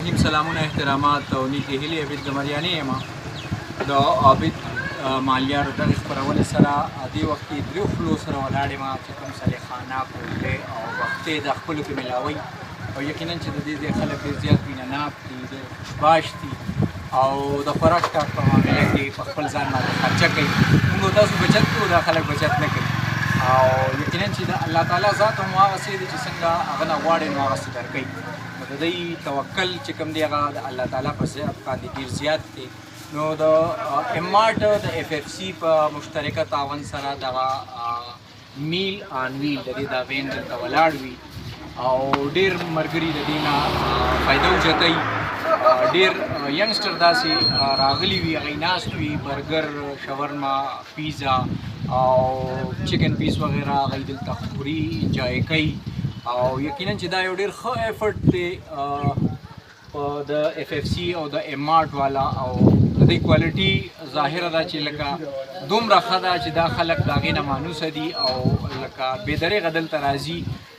سلامونه احترامات او نیکې هیلې عابد ګمریاني یم د عابد مالیار دغې خپرونې سره دې وخت کې دریو خولو سره ولاړ یم چې کوم صالحانه کوټې او وختې د خپلو کې میلاوئ او یقینا چې د دې ځای خلک ډېر زیات مینه ناک دي باش دي او د خوراک ټاک په معامله کې په خپل ځان باندې خرچه کوي موږ تاسو بچت کوو دا خلک بچت نه کوي او یقینا چې د الله تعالی ذات هم هغسې دی چې څنګه هغه نه غواړي نو هغسې درکوي د دوی توکل چې کوم دی هغه د الله تعالی په ذات باندې ډېر زیات دی نو د امارټ د اف اف سی په مشترکه تعاون سره دغه میل آن ویل د دې دا وین دلته ولاړ وي او ډېر ملګري د دې نه فایده اوچتوي ډېر ینګسټر داسې راغلي وي هغوی ناست وي برګر شاورما پیزا او چکن پیس وغیره هغوی دلته خوري انجوی کوي او یقینا چې دا یو ډېر ښه ایفرټ دی د اف اف سی او د امارټ والا او د دې کوالټي ظاهره ده چې لکه دومره ښه ده چې دا خلک د هغې نه مانوسه دي او لکه بېدرېغه دلته راځي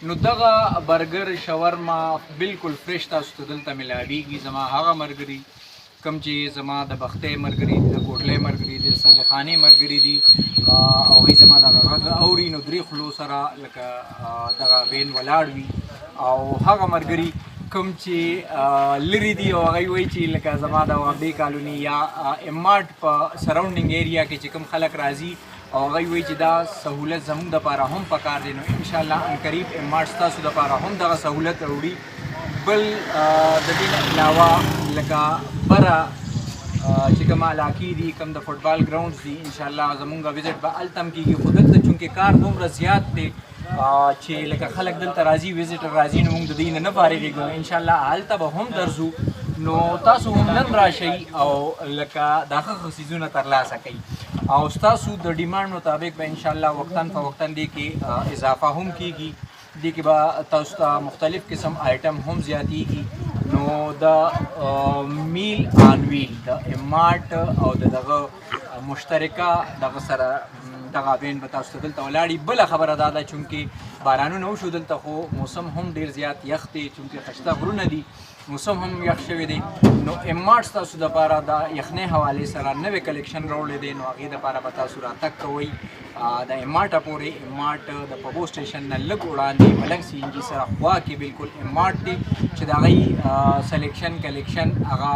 نو دغه برګر شاورما بالکل فرش تاسو ته دلته میلاویږي زما هغه ملګري کوم چې زما د بختۍ ملګري دي د کوټلۍ ملګري دي د صالحانې ملګري دي او هغوی زما دغه غږ اوري نو درې خولو سره لکه دغه وین ولاړ وي او هغه ملګري کوم چې لرې دي او هغوی وایي چې لکه زما د وابدې کالوني یا امارټ په سراونډینګ ایریا کې چې کوم خلک راځي او هغوی وایي چې دا سهولت زموږ دپاره هم پکار دی نو انشاءالله عنقریب امارټ ستاسو دپاره هم دغه سهولت راوړي بل د دې نه علاوه لکه بره چې کوم علاقې دي کوم د فټبال ګراونډز دي انشاءالله زمونږ وزټ به هلته هم کېږي خو دلته چونکې کار دومره زیات دی چې لکه خلک دلته راځي وزټر راځي نو موږ د دې نه فارغېږو انشاءالله هلته به هم درځو نو تاسو هم نن راشئ او لکه دا ښه څیزونه ترلاسه کوئ او ستاسو د ډیمانډ مطابق به انشاءالله وقتاً فوقتاً دې کې اضافه هم کېږي دې کې به تاسو ته مختلف قسم آیټم هم زیاتېږي نو د میل آن ویل د امارټ او د دغه مشترکه دغه سره دغه وین به تاسو ته دلته ولاړي بله خبره دا ده چونکې بارانونه وشو دلته خو موسم هم ډېر زیات یخ دی چونکې خشته غرونه دي موسم هم یخ شوی دی نو امارټ ستاسو دپاره د یخنۍ حوالې سره نوی کلیکشن راوړی دی نو هغې دپاره به تاسو راتګ کوئ د امارټه پورې امارټ د پبو سټیشن نه لږ وړاندې ملنګ سی ان جي سره خوا کې بالکل امارټ دی چې د هغوی سلیکشن کلیکشن هغه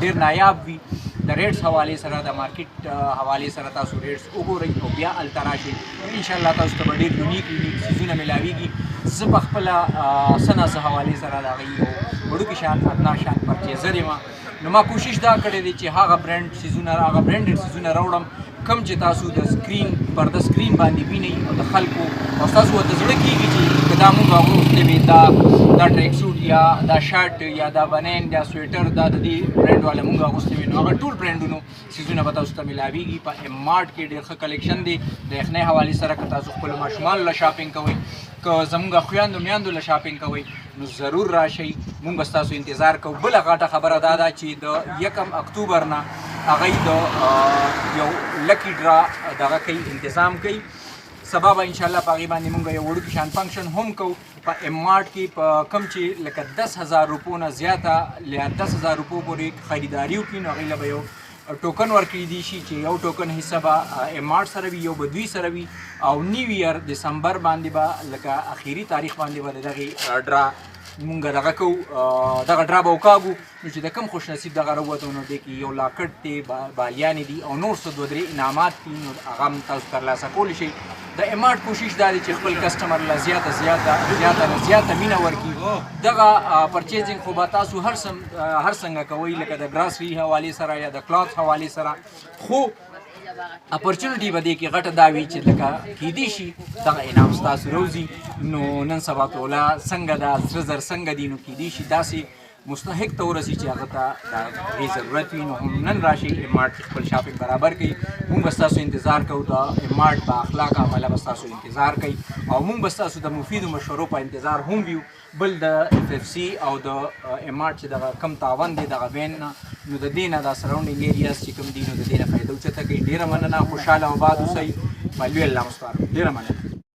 ډېر نایاب وي د ریټس حوالې سره د مارکیټ حوالې سره تاسو ریټس وګورئ او بیا هلته راشئ انشاءالله تاسو ته به ډېر یونیک یونیک څیزونه میلاویږي زه په خپله څه نه څه حوالې سره د هغوی یو وړوکي شان ادنا شان پرچیزر یم نو ما کوشش دا کړی دی چې هغه برانډ څیزونه هغه برانډډ څیزونه راوړم کم چې تاسو د سکرین پر د سکرین باندې وینئ او د خلکو او ستاسو ورته زړه کېږي چې که دا موږ اغوستی وي دا ټریک سوټ یا دا شرټ یا دا بنین یا سویټر دا د دې برانډ والا موږ اغوستی وي نو هغه ټول برانډونو څیزونه به تاسو ته میلاویږي په امارټ کې ډېر ښه کلیکشن دی د یخنۍ حوالې سره که تاسو خپلو ماشومانو له شاپینګ کوئ که زموږ خویندو میندو له شاپینګ کوئ نو ضرور راشئ موږ به ستاسو انتظار کوو بله غټه خبره دا ده چې د 1 اکتوبر نه هغوی د یو لکی ډرا دغه کوي انتظام کوي سبا به انشاءالله په هغې باندې موږ یو وړوکي شان فنکشن هم کوو په امارټ کې په کوم چې لکه 10,000 روپو نه زیاته یا 10,000 روپو پورې خریداري وکړي نو هغوی له به یو ټوکن ورکړی دی شي چې یو ټوکن حصه به امارټ سره وي یو به دوی سره وي او نیو ایئر دسمبر باندې به لکه اخري تاریخ باندې به د دغې ډرا مونږ دغه کوو دغه ډرا به وکاږو نو چې د کوم خوش نصیب دغه راووتو نو دې کې یو لاکټ دی بالیانې دي او نور څه 2-3 انعامات دي نو هغه هم تاسو ترلاسه کولی شئ د امارټ کوشش دا دی چې خپل کسټمر له زیاته مینه ورکړي دغه پرچیزینګ خو به تاسو هر څنګه کوئ لکه د ګراسري حوالې سره یا د کلاث حوالې سره خو اپرچونټي به دې کې غټه دا وي چې لکه کیدی شي دغه انعام ستاسو روزي نو نن سبا توله څنګه ده سره زر څنګه دي نو کیدی شي داسې مستحق ته ورسي چې هغه ته د هغې ضرورت وي نو هم نن راشئ امارټ کې خپل شاپینګ برابر کوي موږ به ستاسو انتظار کوو د امارټ با اخلاق عمله به ستاسو انتظار کوي او موږ به ستاسو د مفیدو مشورو په انتظار هم ویو بل د اف اف سی او د امارټ چې دغه کم تاوان دی دغه وین نه نو د دې نه دا سراونډینګ ایریاز چې کوم دي نو د دې نه فایده اوچته کوي ډېره مننه خوشحاله او آباد اوسئ په لوی الله مو سپارم ډېره مننه